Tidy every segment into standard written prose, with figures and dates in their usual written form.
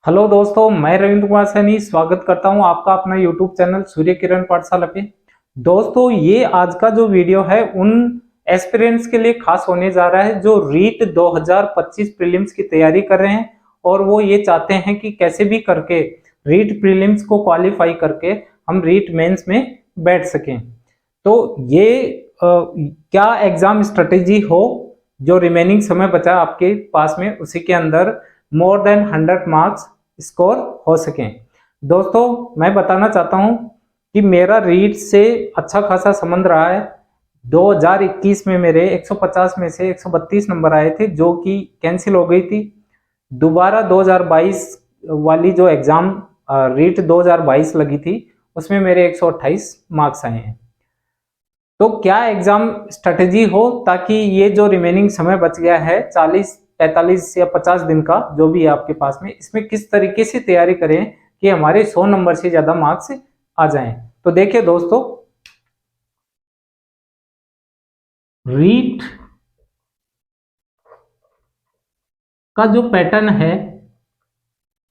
Hello दोस्तों, मैं रविंद्र कुमार सैनी स्वागत करता हूं आपका अपना यूट्यूब चैनल सूर्य किरण पाठशाला पे। दोस्तों, ये आज का जो वीडियो है उन एस्पिरेंट्स के लिए खास होने जा रहा है जो रीट 2025 प्रीलिम्स की तैयारी कर रहे हैं और वो ये चाहते हैं कि कैसे भी करके रीट प्रीलिम्स को क्वालिफाई करके हम रीट मेंस में बैठ सकें। तो ये क्या एग्जाम स्ट्रेटेजी हो जो रिमेनिंग समय बचा आपके पास में, उसी के अंदर मोर देन 100 मार्क्स स्कोर हो सकें। दोस्तों, मैं बताना चाहता हूं कि मेरा रीट से अच्छा खासा संबंध रहा है। 2021 में मेरे 150 में से 132 नंबर आए थे जो कि कैंसिल हो गई थी। दोबारा 2022 वाली जो एग्जाम रीट 2022 लगी थी उसमें मेरे 128 मार्क्स आए हैं। तो क्या एग्जाम स्ट्रेटेजी हो ताकि ये जो रिमेनिंग समय बच गया है 40, 45 या 50 दिन का जो भी है आपके पास में, इसमें किस तरीके से तैयारी करें कि हमारे 100 नंबर से ज्यादा मार्क्स आ जाएं। तो देखिए दोस्तों, रीट का जो पैटर्न है,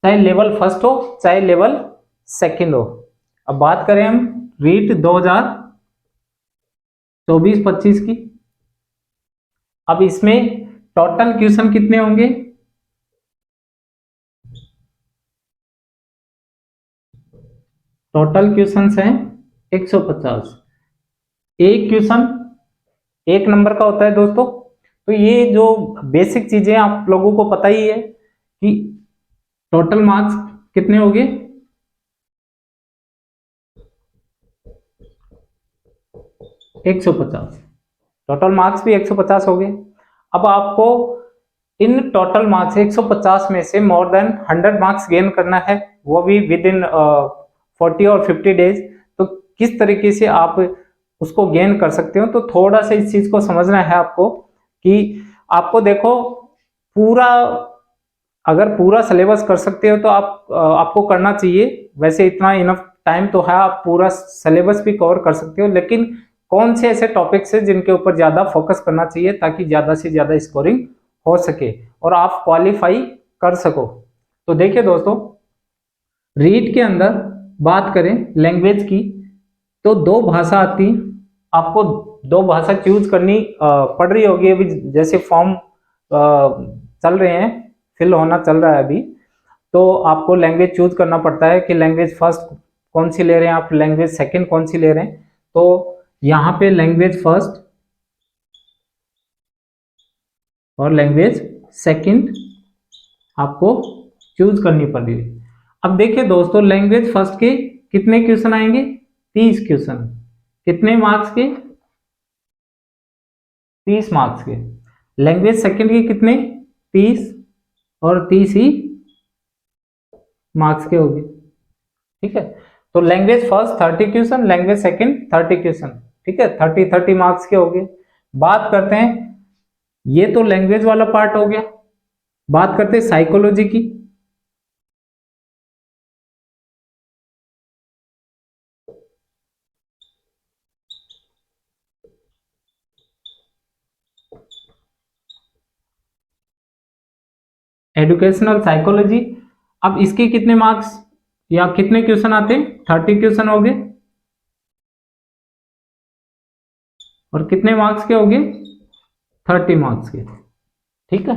चाहे लेवल फर्स्ट हो चाहे लेवल सेकंड हो। अब बात करें हम रीट 2024-25 की। अब इसमें टोटल क्वेश्चन कितने होंगे? टोटल क्वेश्चन हैं 150। एक क्वेश्चन 1 नंबर का होता है दोस्तों। तो ये जो बेसिक चीजें आप लोगों को पता ही है कि टोटल मार्क्स कितने हो गए? 150। टोटल मार्क्स भी 150 हो गए। अब आपको इन टोटल मार्क्स 150 में से मोर देन 100 मार्क्स गेन करना है, वो भी विद इन 40 और 50 डेज। तो किस तरीके से आप उसको गेन कर सकते हो, तो थोड़ा सा इस चीज को समझना है आपको कि आपको देखो, पूरा अगर पूरा सिलेबस कर सकते हो तो आपको करना चाहिए। वैसे इतना इनफ टाइम तो है, आप पूरा सिलेबस भी कवर कर सकते हो, लेकिन कौन से ऐसे टॉपिक्स है जिनके ऊपर ज्यादा फोकस करना चाहिए ताकि ज्यादा से ज्यादा स्कोरिंग हो सके और आप क्वालिफाई कर सको। तो देखिए दोस्तों, रीड के अंदर बात करें लैंग्वेज की तो 2 भाषा आती। आपको 2 भाषा चूज करनी पड़ रही होगी अभी, जैसे फॉर्म चल रहे हैं, फिल होना चल रहा है अभी। तो आपको लैंग्वेज चूज करना पड़ता है कि लैंग्वेज फर्स्ट कौन सी ले रहे हैं आप, लैंग्वेज सेकंड कौन सी ले रहे हैं। तो यहाँ पे लैंग्वेज फर्स्ट और लैंग्वेज सेकंड आपको चूज करनी पड़ रही है। अब देखिए दोस्तों, लैंग्वेज फर्स्ट के कितने क्वेश्चन आएंगे? 30 क्वेश्चन। कितने मार्क्स के? 30 मार्क्स के। लैंग्वेज सेकंड के कितने? 30 और 30 ही मार्क्स के होंगे। ठीक है, तो language first 30 question, language second 30 question. ठीक है, 30 मार्क्स के हो गए। बात करते हैं, ये तो लैंग्वेज वाला पार्ट हो गया। बात करते हैं साइकोलॉजी की। एजुकेशनल साइकोलॉजी, अब इसके कितने मार्क्स या कितने क्वेश्चन आते हैं? 30 क्वेश्चन हो गए। और कितने मार्क्स के हो गए? 30 मार्क्स के। ठीक है,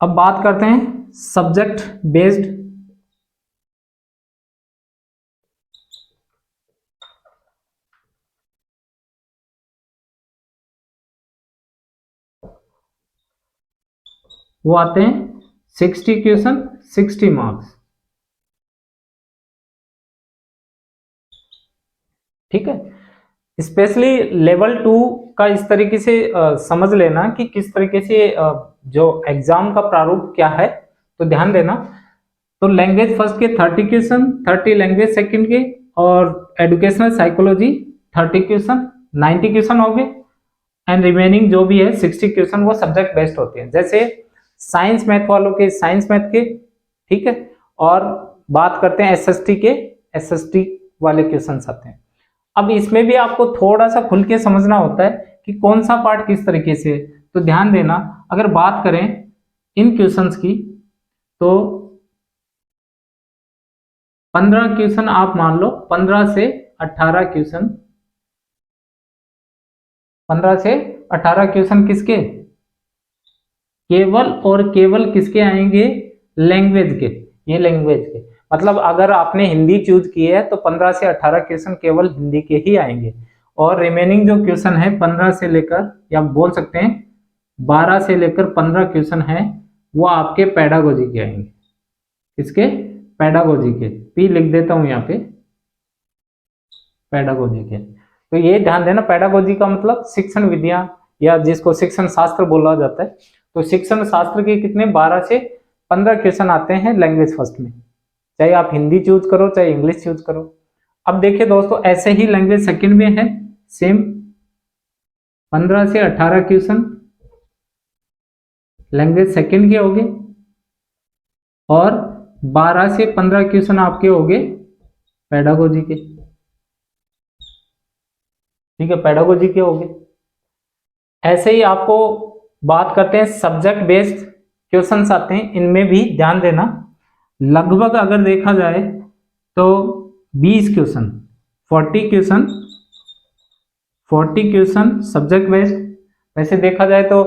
अब बात करते हैं सब्जेक्ट बेस्ड। वो आते हैं 60 क्वेश्चन, 60 मार्क्स। ठीक है, स्पेशली लेवल 2 का इस तरीके से समझ लेना कि किस तरीके से जो एग्जाम का प्रारूप क्या है, तो ध्यान देना। तो लैंग्वेज फर्स्ट के 30 क्वेश्चन, 30 लैंग्वेज सेकंड के, और एजुकेशनल साइकोलॉजी 30 क्वेश्चन, 90 क्वेश्चन हो गए। एंड रिमेनिंग जो भी है 60 क्वेश्चन वो सब्जेक्ट बेस्ड होते हैं, जैसे साइंस मैथ वालों के साइंस मैथ के। ठीक है, और बात करते हैं एसएसटी के, एसएसटी वाले क्वेश्चन आते हैं। अब इसमें भी आपको थोड़ा सा खुल के समझना होता है कि कौन सा पार्ट किस तरीके से। तो ध्यान देना, अगर बात करें इन क्वेश्चंस की, तो 15 क्वेश्चन आप मान लो, 15 से 18 क्वेश्चन, 15 से 18 क्वेश्चन किसके, केवल और केवल किसके आएंगे, लैंग्वेज के। ये लैंग्वेज के मतलब अगर आपने हिंदी चूज की है तो 15 से 18 क्वेश्चन केवल हिंदी के ही आएंगे, और रिमेनिंग जो क्वेश्चन है 15 से लेकर, या बोल सकते हैं 12 से लेकर 15 क्वेश्चन है, वो आपके पेडागोजी के आएंगे। किसके, पेडागोजी के। पी लिख देता हूं यहाँ पे, पेडागोजी के। तो ये ध्यान देना, पेडागोजी का मतलब शिक्षण विद्या, या जिसको शिक्षण शास्त्र बोला जाता है। तो शिक्षण शास्त्र के कितने 12 से 15 क्वेश्चन आते हैं लैंग्वेज फर्स्ट में, चाहे आप हिंदी चूज करो चाहे इंग्लिश चूज करो। अब देखिए दोस्तों, ऐसे ही लैंग्वेज सेकंड में है सेम, 15 से 18 क्वेश्चन लैंग्वेज सेकंड के होंगे, और 12 से 15 क्वेश्चन आपके होंगे पेडागोजी के। ठीक है, पेडागोजी के होंगे। ऐसे ही आपको बात करते हैं सब्जेक्ट बेस्ड क्वेश्चंस आते हैं, इनमें भी ध्यान देना, लगभग अगर देखा जाए तो 20 question, 40 question, 40 question subject based. वैसे देखा जाए तो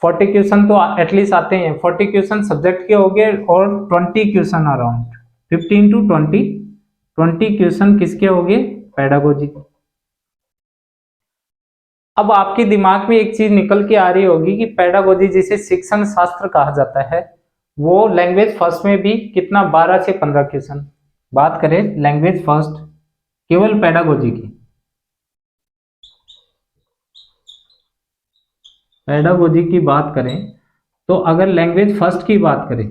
40 क्वेश्चन तो एटलीस्ट आते हैं, 40 क्वेश्चन सब्जेक्ट के हो गए, और 20 क्वेश्चन अराउंड 15 टू 20 क्वेश्चन किसके हो गए, पेडागोजी के। अब आपके दिमाग में एक चीज निकल के आ रही होगी कि पेडागोजी जिसे शिक्षण शास्त्र कहा जाता है, वो लैंग्वेज फर्स्ट में भी कितना 12 से 15 क्वेश्चन। बात करें लैंग्वेज फर्स्ट केवल पेडागोजी की, पेडागोजी की बात करें तो अगर लैंग्वेज फर्स्ट की बात करें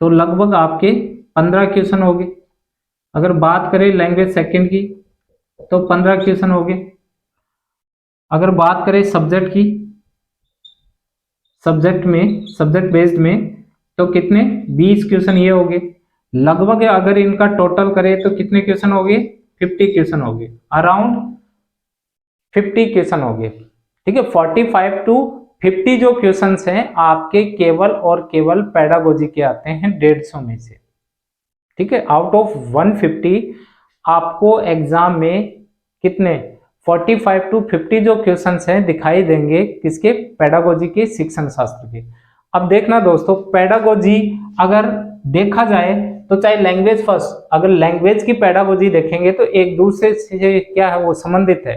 तो लगभग आपके 15 क्वेश्चन हो गए। अगर बात करें लैंग्वेज सेकंड की तो 15 क्वेश्चन हो गए। अगर बात करें सब्जेक्ट की, सब्जेक्ट बेस्ड में तो कितने 20 क्वेश्चन ये हो गए। लगभग अगर इनका टोटल करें तो कितने क्वेश्चन हो गए, 50 क्वेश्चन हो गए, अराउंड 50 क्वेश्चन हो गए। ठीक है, 45 टू 50 जो क्वेश्चंस हैं आपके केवल और केवल पेडागोजी के आते हैं 150 में से। ठीक है, आउट ऑफ 150 आपको एग्जाम में कितने 45 टू 50 जो क्वेश्चंस हैं दिखाई देंगे, किसके, पेडागोजी के, शिक्षण शास्त्र के। अब देखना दोस्तों, पेडागोजी अगर देखा जाए तो चाहे लैंग्वेज फर्स्ट, अगर लैंग्वेज की पेडागोजी देखेंगे तो एक दूसरे से क्या है, वो संबंधित है।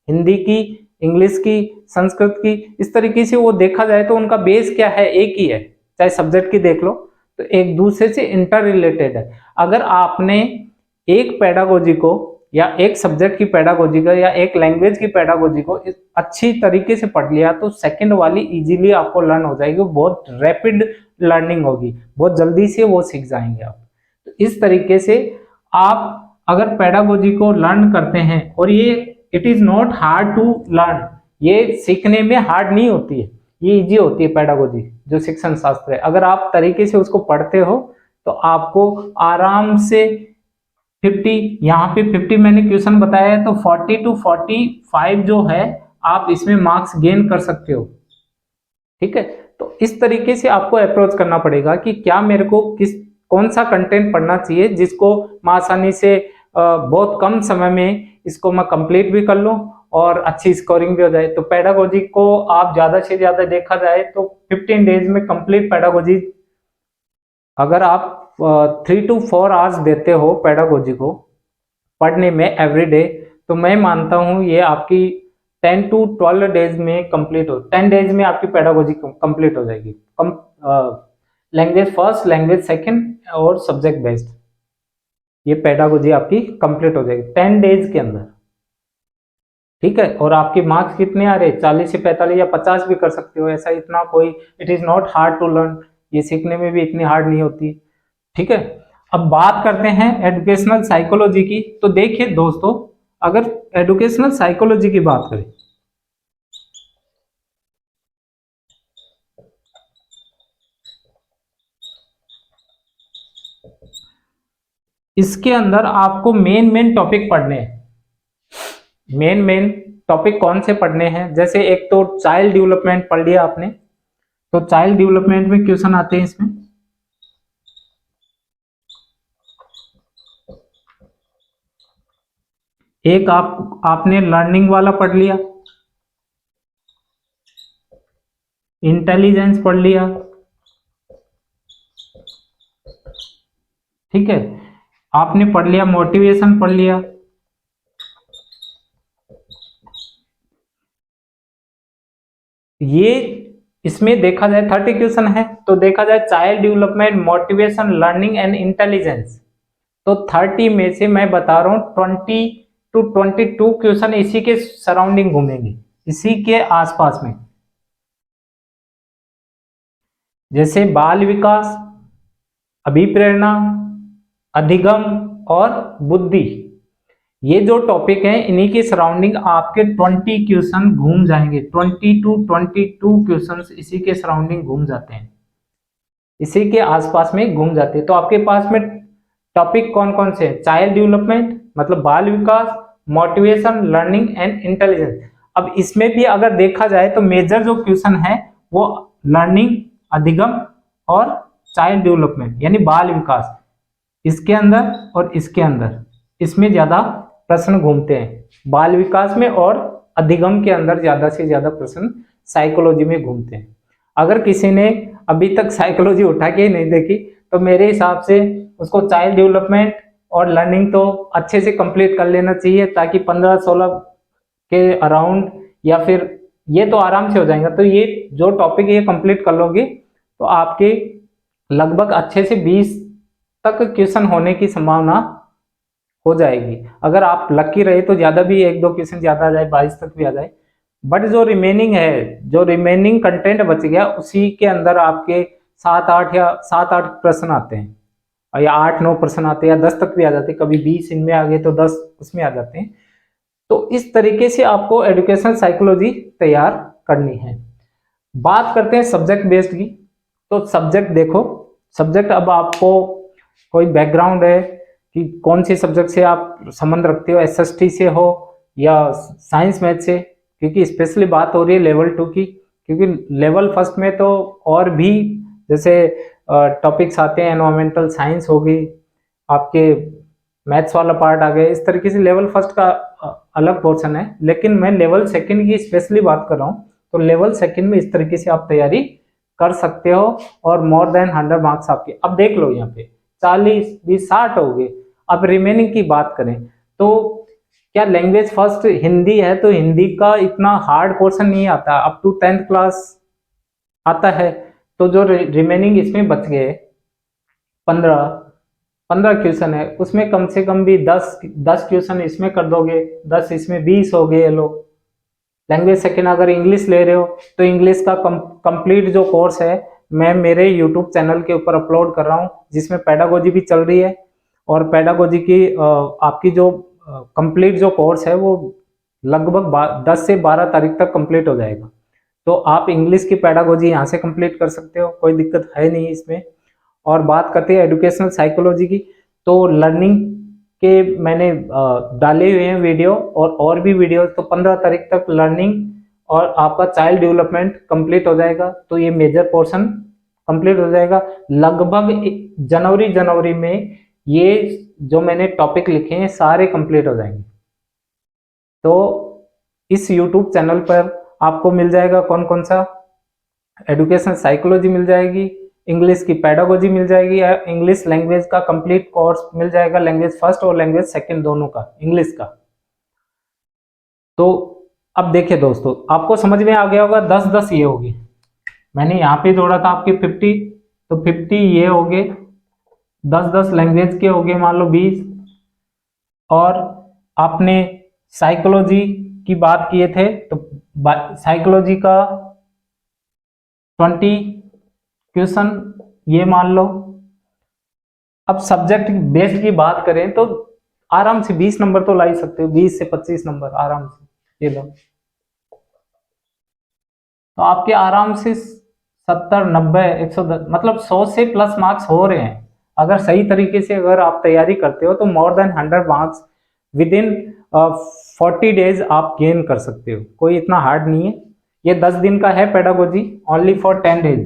हिंदी की, इंग्लिश की, संस्कृत की, इस तरीके से वो देखा जाए तो उनका बेस क्या है, एक ही है। चाहे सब्जेक्ट की देख लो तो एक दूसरे से इंटर रिलेटेड है। अगर आपने एक पेडागोजी को, या एक सब्जेक्ट की पेडागोजी का, या एक लैंग्वेज की पेडागोजी को अच्छी तरीके से पढ़ लिया तो सेकंड वाली इजीली आपको लर्न हो जाएगी, बहुत रैपिड लर्निंग होगी, बहुत जल्दी से वो सीख जाएंगे आप। तो इस तरीके से आप अगर पेडागोजी को लर्न करते हैं, और ये it is not hard to learn, ये सीखने में हार्ड नहीं होती है, ये इजी होती है पेडागोजी जो शिक्षण शास्त्र है। अगर आप तरीके से उसको पढ़ते हो तो आपको आराम से 50, यहाँ पे 50 मैंने क्वेश्चन बताया है, तो 40 टू 45 जो है आप इसमें मार्क्स गेन कर सकते हो। ठीक है, तो इस तरीके से आपको अप्रोच करना पड़ेगा कि क्या मेरे को कौन सा कंटेंट पढ़ना चाहिए जिसको मैं आसानी से बहुत कम समय में इसको मैं कंप्लीट भी कर लूं और अच्छी स्कोरिंग भी हो जाए। तो पेडागोजी को आप ज्यादा से ज्यादा देखा जाए तो 15 डेज में कंप्लीट पेडागोजी, अगर आप 3 to 4 आवर्स देते हो पेडागोजी को पढ़ने में एवरी डे, तो मैं मानता हूं ये आपकी 10 to 12 डेज में कंप्लीट हो, 10 डेज में आपकी पेडागोजी कंप्लीट हो जाएगी। लैंग्वेज फर्स्ट, लैंग्वेज सेकंड और सब्जेक्ट बेस्ड, ये पेडागोजी आपकी कंप्लीट हो जाएगी 10 डेज के अंदर। ठीक है, और आपके मार्क्स कितने आ रहे हैं, 40 से 45 या 50 भी कर सकते हो, ऐसा इतना कोई, it is not hard to learn, ये सीखने में भी इतनी हार्ड नहीं होती। ठीक है, अब बात करते हैं एजुकेशनल साइकोलॉजी की। तो देखिए दोस्तों, अगर एजुकेशनल साइकोलॉजी की बात करें, इसके अंदर आपको मेन टॉपिक पढ़ने हैं। मेन टॉपिक कौन से पढ़ने हैं, जैसे एक तो चाइल्ड डेवलपमेंट पढ़ लिया आपने, तो चाइल्ड डेवलपमेंट में क्वेश्चन आते हैं इसमें, एक आपने लर्निंग वाला पढ़ लिया, इंटेलिजेंस पढ़ लिया, ठीक है। आपने पढ़ लिया मोटिवेशन पढ़ लिया, ये इसमें देखा जाए 30 क्वेश्चन है, तो देखा जाए child development, motivation, learning and intelligence, तो 30 में से मैं बता रहा हूं 20 to 22 क्वेश्चन इसी के सराउंडिंग घूमेंगे, इसी के आसपास में। जैसे बाल विकास, अभिप्रेरणा, अधिगम और बुद्धि, ये जो टॉपिक हैं इन्हीं के सराउंडिंग आपके 20 क्वेश्चन घूम जाएंगे। 20 to 22 क्वेश्चन इसी के सराउंडिंग घूम जाते हैं, इसी के आसपास में घूम जाते हैं। तो आपके पास में टॉपिक कौन कौन से हैं? चाइल्ड डेवलपमेंट मतलब बाल विकास, मोटिवेशन, लर्निंग एंड इंटेलिजेंस। अब इसमें भी अगर देखा जाए तो मेजर जो क्वेश्चन है वो लर्निंग, अधिगम और चाइल्ड डेवलपमेंट यानी बाल विकास, इसके अंदर और इसके अंदर, इसमें ज्यादा प्रश्न घूमते हैं। बाल विकास में और अधिगम के अंदर ज्यादा से ज्यादा प्रश्न साइकोलॉजी में घूमते हैं। अगर किसी ने अभी तक साइकोलॉजी उठा के ही नहीं देखी तो मेरे हिसाब से उसको चाइल्ड डेवलपमेंट और लर्निंग तो अच्छे से कंप्लीट कर लेना चाहिए, ताकि 15-16 के अराउंड या फिर ये तो आराम से हो जाएगा। तो ये जो टॉपिक ये कंप्लीट कर लोगे तो आपके लगभग अच्छे से 20 तक क्वेश्चन होने की संभावना हो जाएगी। अगर आप लकी रहे तो ज्यादा भी, 1-2 क्वेश्चन ज्यादा आ जाए, 22 तक भी आ जाए। बट जो रिमेनिंग है, जो रिमेनिंग कंटेंट बच गया, उसी के अंदर आपके 7-8 प्रश्न आते हैं, या 8-9 प्रश्न आते हैं, या 10 तक भी आ जाते हैं। कभी 20 इनमें आ गए तो 10 उसमें आ जाते हैं। तो इस तरीके से आपको एजुकेशनल साइकोलॉजी तैयार करनी है। बात करते हैं सब्जेक्ट बेस्ड की। तो सब्जेक्ट देखो, सब्जेक्ट अब आपको कोई बैकग्राउंड है कि कौन से सब्जेक्ट से आप संबंध रखते हो, एसएसटी से हो या साइंस मैथ से, क्योंकि स्पेशली बात हो रही है लेवल 2 की, क्योंकि लेवल फर्स्ट में तो और भी जैसे टॉपिक्स आते हैं, एनवायरमेंटल साइंस होगी, आपके मैथ्स वाला पार्ट आ गया। इस तरीके से लेवल फर्स्ट का अलग पोर्शन है, लेकिन मैं लेवल सेकंड की स्पेशली बात कर रहा हूँ। तो लेवल सेकंड में इस तरीके से आप तैयारी कर सकते हो और मोर देन 100 मार्क्स आपके। अब देख लो यहाँ पे 40, 20, 60 हो गए। अब रिमेनिंग की बात करें तो क्या लैंग्वेज फर्स्ट हिंदी है तो हिंदी का इतना हार्ड पोर्शन नहीं आता, अप टू 10th क्लास आता है। तो जो रिमेनिंग इसमें बच गए 15 क्वेश्चन है, उसमें कम से कम भी 10 क्वेश्चन इसमें कर दोगे, 10 इसमें 20 हो गए। लो लैंग्वेज सेकेंड अगर इंग्लिश ले रहे हो तो इंग्लिश का कंप्लीट जो कोर्स है मैं मेरे यूट्यूब चैनल के ऊपर अपलोड कर रहा हूँ, जिसमें पेडागोजी भी चल रही है। और पेडागोजी की आपकी जो कंप्लीट जो कोर्स है वो लगभग 10 से 12 तारीख तक कंप्लीट हो जाएगा। तो आप इंग्लिश की पेडागोजी यहाँ से कंप्लीट कर सकते हो, कोई दिक्कत है नहीं इसमें। और बात करते हैं एजुकेशनल साइकोलॉजी की, तो लर्निंग के मैंने डाले हुए हैं वीडियो और भी वीडियो। तो 15 तारीख तक लर्निंग और आपका चाइल्ड डेवलपमेंट कंप्लीट हो जाएगा, तो ये मेजर पोर्शन कंप्लीट हो जाएगा। लगभग जनवरी में ये जो मैंने टॉपिक लिखे हैं सारे कंप्लीट हो जाएंगे। तो इस यूट्यूब चैनल पर आपको मिल जाएगा कौन कौन सा, एजुकेशनल साइकोलॉजी मिल जाएगी, इंग्लिश की पेडागोजी मिल जाएगी, इंग्लिश लैंग्वेज का कंप्लीट कोर्स मिल जाएगा, लैंग्वेज फर्स्ट और लैंग्वेज सेकंड दोनों का, इंग्लिश का। तो अब देखिए दोस्तों, आपको समझ में आ गया होगा 10-10 ये होगी। मैंने यहाँ पे जोड़ा था आपके 50, तो 50 ये हो गए, 10-10 लैंग्वेज के हो गए मान लो 20। और आपने साइकोलॉजी की बात किए थे तो साइकोलॉजी का 20 क्वेश्चन ये मान लो। अब सब्जेक्ट बेस्ड की बात करें तो आराम से 20 नंबर तो ला ही सकते हो, 20 से 25 नंबर आराम से ये लो। तो आपके आराम से 70, 90, 110 मतलब 100 से प्लस मार्क्स हो रहे हैं। अगर सही तरीके से अगर आप तैयारी करते हो तो more than 100 marks with in 40 days आप गेन कर सकते हो। कोई इतना हार्ड नहीं है। ये 10 दिन का है pedagogy, only for 10 days.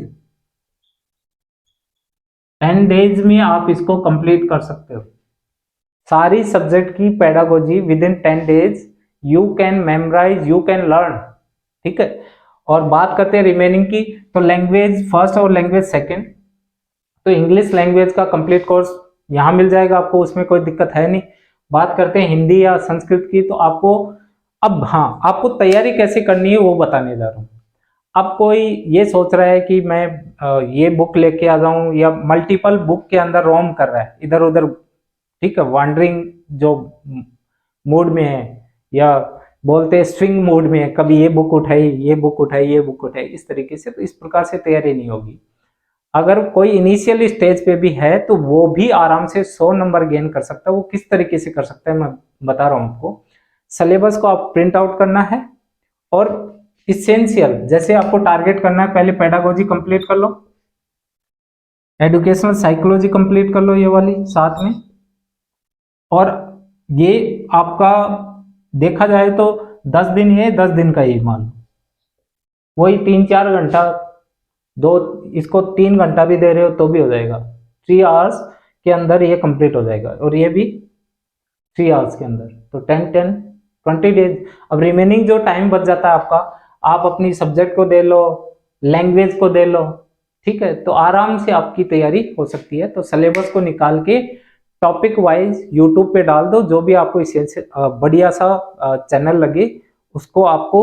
10 days में आप इसको कंप्लीट कर सकते हो। सारी सब्जेक्ट की pedagogy within 10 days you can memorise, you can learn. ठीक है, और बात करते हैं रिमेनिंग की, तो लैंग्वेज फर्स्ट और लैंग्वेज सेकंड, तो इंग्लिश लैंग्वेज का कंप्लीट कोर्स यहाँ मिल जाएगा आपको, उसमें कोई दिक्कत है नहीं। बात करते हैं हिंदी या संस्कृत की, तो आपको अब हाँ, आपको तैयारी कैसे करनी है वो बताने जा रहा हूँ। अब कोई ये सोच रहा है कि मैं ये बुक लेके आ जाऊं, या मल्टीपल बुक के अंदर रोम कर रहा है इधर उधर, ठीक है, वॉन्डरिंग जो मूड में है, या बोलते हैं स्विंग मूड में है, कभी ये बुक उठाई, ये बुक उठाई, ये बुक उठाई, इस तरीके से, तो इस प्रकार से तैयारी नहीं होगी। अगर कोई इनिशियल स्टेज पे भी है तो वो भी आराम से 100 नंबर गेन कर सकता है। वो किस तरीके से कर सकता है मैं बता रहा हूं आपको। सिलेबस को आप प्रिंट आउट करना है, और इसेंशियल जैसे आपको टारगेट करना है, पहले पेडागोजी कंप्लीट कर लो, एजुकेशनल साइकोलॉजी कंप्लीट कर लो ये वाली साथ में, और ये आपका देखा जाए तो 10 दिन है, 10 दिन का ही मान लो, वही 3-4 घंटा, दो, इसको 3 घंटा भी दे रहे हो तो भी हो जाएगा, 3 आवर्स के अंदर ये कंप्लीट हो जाएगा, और ये भी 3 आवर्स के अंदर, तो 20 डेज। अब रिमेनिंग जो टाइम बच जाता है आपका, आप अपनी सब्जेक्ट को दे लो, लैंग्वेज को दे लो, ठीक है, तो आराम से आपकी तैयारी हो सकती है। तो सिलेबस को निकाल के टॉपिक वाइज यूट्यूब पे डाल दो, जो भी आपको इससे बढ़िया सा चैनल लगे उसको आपको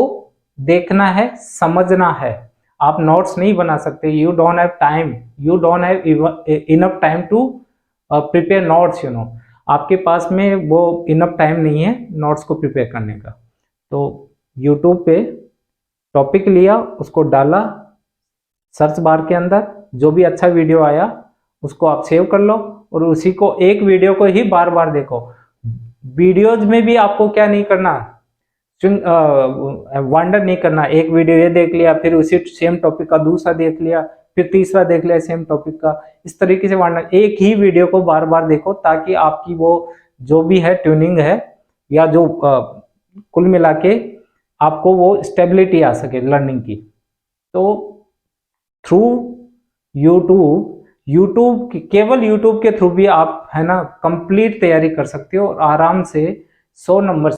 देखना है, समझना है। आप नोट्स नहीं बना सकते, you don't have time, you don't have enough time to prepare notes, you know, आपके पास में वो इनफ टाइम नहीं है नोट्स को प्रिपेयर करने का। तो यूट्यूब पे टॉपिक लिया, उसको डाला सर्च बार के अंदर, जो भी अच्छा वीडियो आया उसको आप सेव कर लो, और उसी को, एक वीडियो को ही बार बार देखो। वीडियोज में भी आपको क्या नहीं करना, वंडर नहीं करना, एक वीडियो ये देख लिया, फिर उसी सेम टॉपिक का दूसरा देख लिया, फिर तीसरा देख लिया सेम टॉपिक का, इस तरीके से वंडर, एक ही वीडियो को बार बार देखो, ताकि आपकी वो जो भी है ट्यूनिंग है, या जो कुल मिला के आपको वो स्टेबिलिटी आ सके लर्निंग की। तो थ्रू यूट्यूब केवल यूट्यूब के थ्रू भी आप, है ना, कंप्लीट तैयारी कर सकते हो, और आराम से 100 नंबर